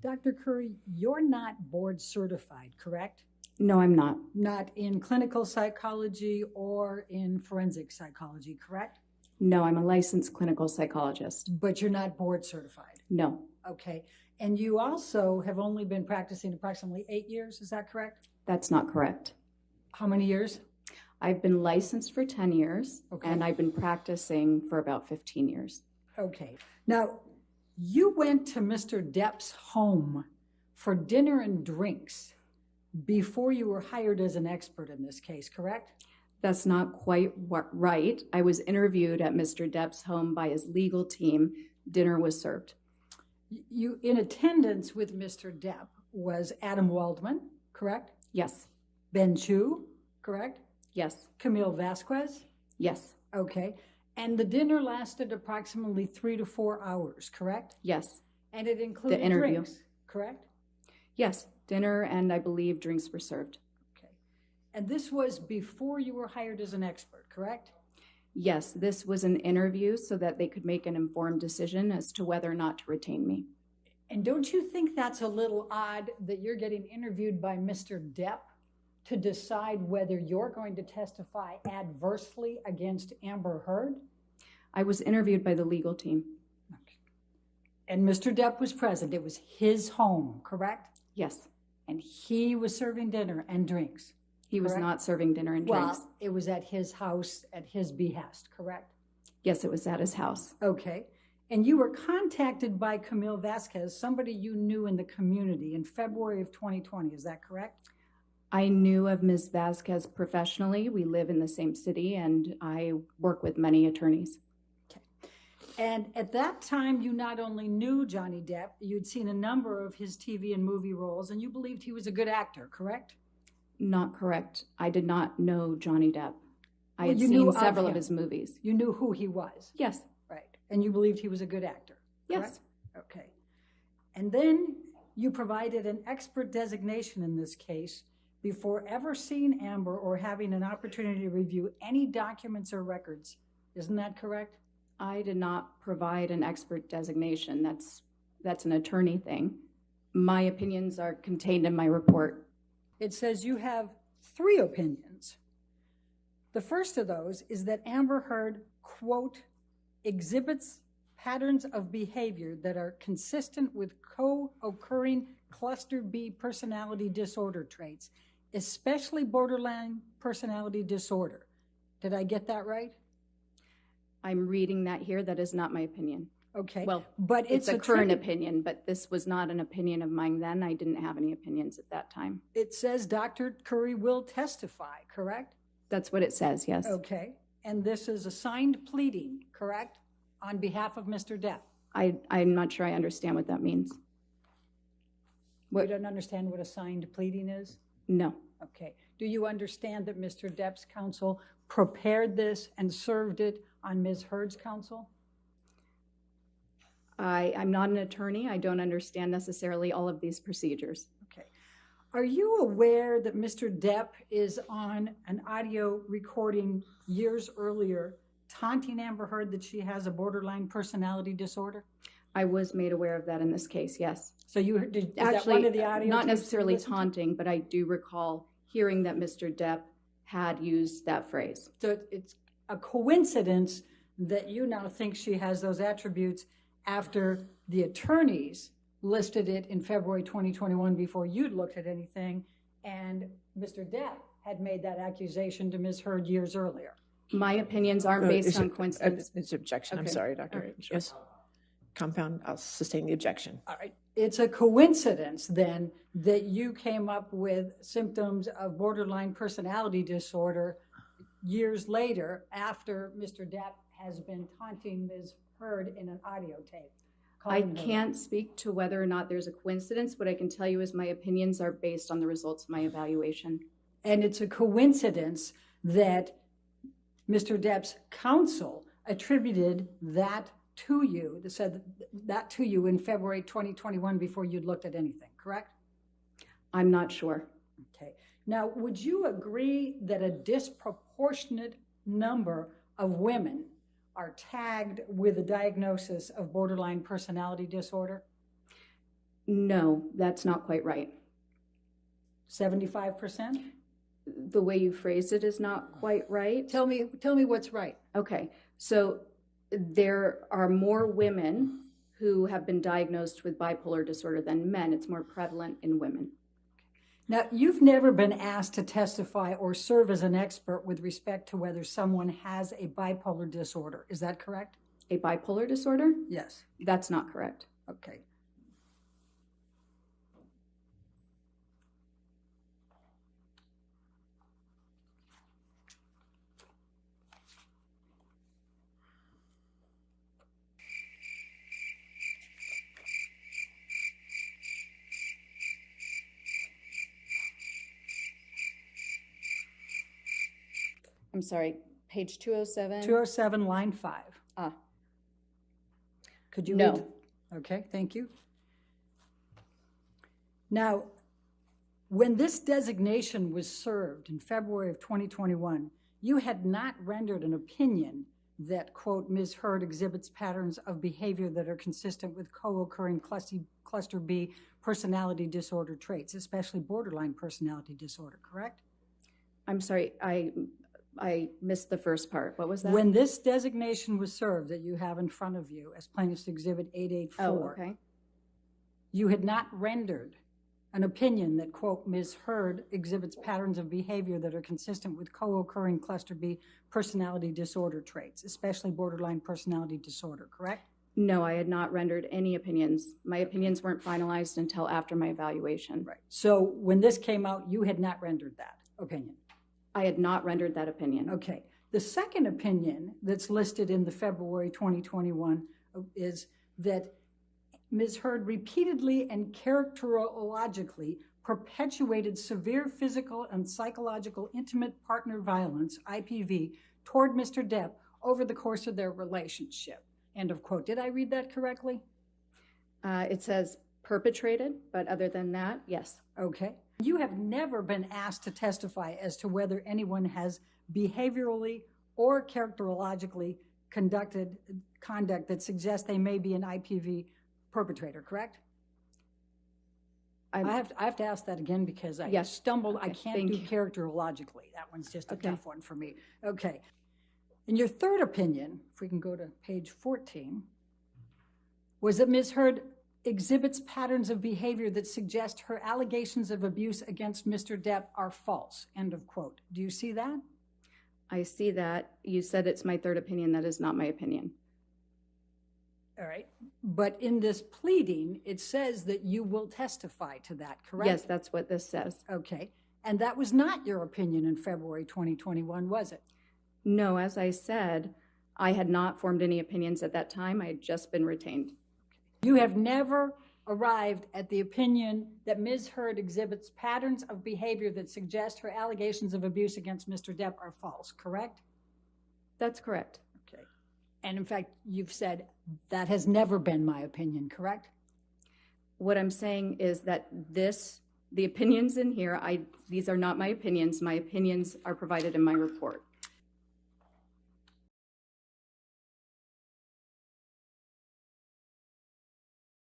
Dr. Curry, you're not board certified, correct? No, I'm not. Not in clinical psychology or in forensic psychology, correct? No, I'm a licensed clinical psychologist. But you're not board certified. No, Okay. And you also have only been practicing approximately 8 years, is that correct? that's not correct. How many years? I've been licensed for 10 years, Okay. and I've been practicing for about 15 years. Okay. Now, you went to Mr. Depp's home for dinner and drinks before you were hired as an expert in this case, correct? That's not quite right. I was interviewed at Mr. Depp's home by his legal team. Dinner was served. You, in attendance with Mr. Depp was Adam Waldman, correct? Yes, Ben Chu, correct? yes, Camille Vasquez, yes, okay. And the dinner lasted approximately 3 to 4 hours, correct? yes, And it included The interview. drinks, correct? yes. Dinner and I believe drinks were served. Okay. And this was before you were hired as an expert, correct? Yes, this was an interview so that they could make an informed decision as to whether or not to retain me. And don't you think that's a little odd that you're getting interviewed by Mr. Depp to decide whether you're going to testify adversely against Amber Heard? I was interviewed by the legal team. Okay. And Mr. Depp was present. It was his home, correct? Yes, And he was serving dinner and drinks. he was Correct. not serving dinner and drinks. Well, it was at his house at his behest, correct? Yes, it was at his house. Okay. And you were contacted by Camille Vasquez, somebody you knew in the community, in February of 2020. Is that correct? I knew of Ms. Vasquez professionally. We live in the same city, and I work with many attorneys. And at that time, you not only knew Johnny Depp, you'd seen a number of his TV and movie roles, and you believed he was a good actor, correct? Not correct. I did not know Johnny Depp. I Well, had you knew seen of several of him. his movies. You knew who he was, Yes, right? And you believed he was a good actor, yes. correct? Okay. And then you provided an expert designation in this case before ever seeing Amber or having an opportunity to review any documents or records. Isn't that correct? I did not provide an expert designation. That's an attorney thing. My opinions are contained in my report. It says you have 3 opinions. The first of those is that Amber Heard, quote, exhibits patterns of behavior that are consistent with co-occurring cluster B personality disorder traits, especially borderline personality disorder. Did I get that right? I'm reading that here. That is not my opinion. Okay. Well, but it's a current attributed- opinion, but this was not an opinion of mine then. I didn't have any opinions at that time. It says Dr. Curry will testify, correct? That's what it says, yes. Okay. And this is a signed pleading, correct? On behalf of Mr. Depp. I'm not sure I understand what that means. You don't understand what a signed pleading is? No. Okay. Do you understand that Mr. Depp's counsel prepared this and served it on Ms. Heard's counsel? I'm not an attorney. I don't understand necessarily all of these procedures. Okay. Are you aware that Mr. Depp is on an audio recording years earlier taunting Amber Heard that she has a borderline personality disorder? I was made aware of that in this case, yes. So you did Actually, that one of the audio not tapes you necessarily listened to? taunting, but I do recall hearing that Mr. Depp had used that phrase. So it's a coincidence that you now think she has those attributes after the attorneys listed it in February 2021 before you'd looked at anything, and Mr. Depp had made that accusation to Ms. Heard years earlier. My opinions aren't based on coincidence. It's objection. I'm Okay. sorry, Doctor. All right, sure. Yes. Compound, I'll sustain the objection. All right. It's a coincidence then that you came up with symptoms of borderline personality disorder years later after Mr. Depp has been taunting Ms. Heard in an audio tape. I calling her- can't speak to whether or not there's a coincidence. What I can tell you is my opinions are based on the results of my evaluation. And it's a coincidence that Mr. Depp's counsel attributed that to you, said that to you in February 2021 before you'd looked at anything, correct? I'm not sure. Okay. Now, would you agree that a disproportionate number of women are tagged with a diagnosis of borderline personality disorder? No, that's not quite right. 75%? The way you phrased it is not quite right. Tell me what's right. Okay, so there are more women who have been diagnosed with bipolar disorder than men. It's more prevalent in women. Now, you've never been asked to testify or serve as an expert with respect to whether someone has a bipolar disorder. Is that correct? A bipolar disorder? Yes. That's not correct. Okay. I'm sorry, page 207? 207, line 5. Could you No. read? Okay, thank you. Now, when this designation was served in February of 2021, you had not rendered an opinion that, quote, Ms. Heard exhibits patterns of behavior that are consistent with co-occurring cluster B personality disorder traits, especially borderline personality disorder, correct? I'm sorry, I missed the first part. What was that? When this designation was served that you have in front of you as Plaintiff's Exhibit 884, Oh, okay. you had not rendered an opinion that, quote, Ms. Heard exhibits patterns of behavior that are consistent with co-occurring cluster B personality disorder traits, especially borderline personality disorder, correct? No, I had not rendered any opinions. My opinions weren't finalized until after my evaluation. Right. So when this came out, you had not rendered that opinion. I had not rendered that opinion. Okay. The second opinion that's listed in the February 2021 is that Ms. Heard repeatedly and characterologically perpetuated severe physical and psychological intimate partner violence, IPV, toward Mr. Depp over the course of their relationship. End of quote. Did I read that correctly? It says perpetrated, but other than that, yes. Okay. You have never been asked to testify as to whether anyone has behaviorally or characterologically conducted conduct that suggests they may be an IPV perpetrator, correct? I have to ask that again because I stumbled. Okay, I can't do you. characterologically. That one's just a Okay. tough one for me. Okay. In your third opinion, if we can go to page 14, was that Ms. Heard exhibits patterns of behavior that suggest her allegations of abuse against Mr. Depp are false. End of quote. Do you see that? I see that. You said it's my third opinion. That is not my opinion. All right. But in this pleading, it says that you will testify to that, correct? Yes, that's what this says. Okay. And that was not your opinion in February 2021, was it? No, as I said, I had not formed any opinions at that time. I had just been retained. You have never arrived at the opinion that Ms. Heard exhibits patterns of behavior that suggest her allegations of abuse against Mr. Depp are false, correct? That's correct. Okay. And in fact, you've said that has never been my opinion, correct? What I'm saying is that the opinions in here, these are not my opinions. My opinions are provided in my report.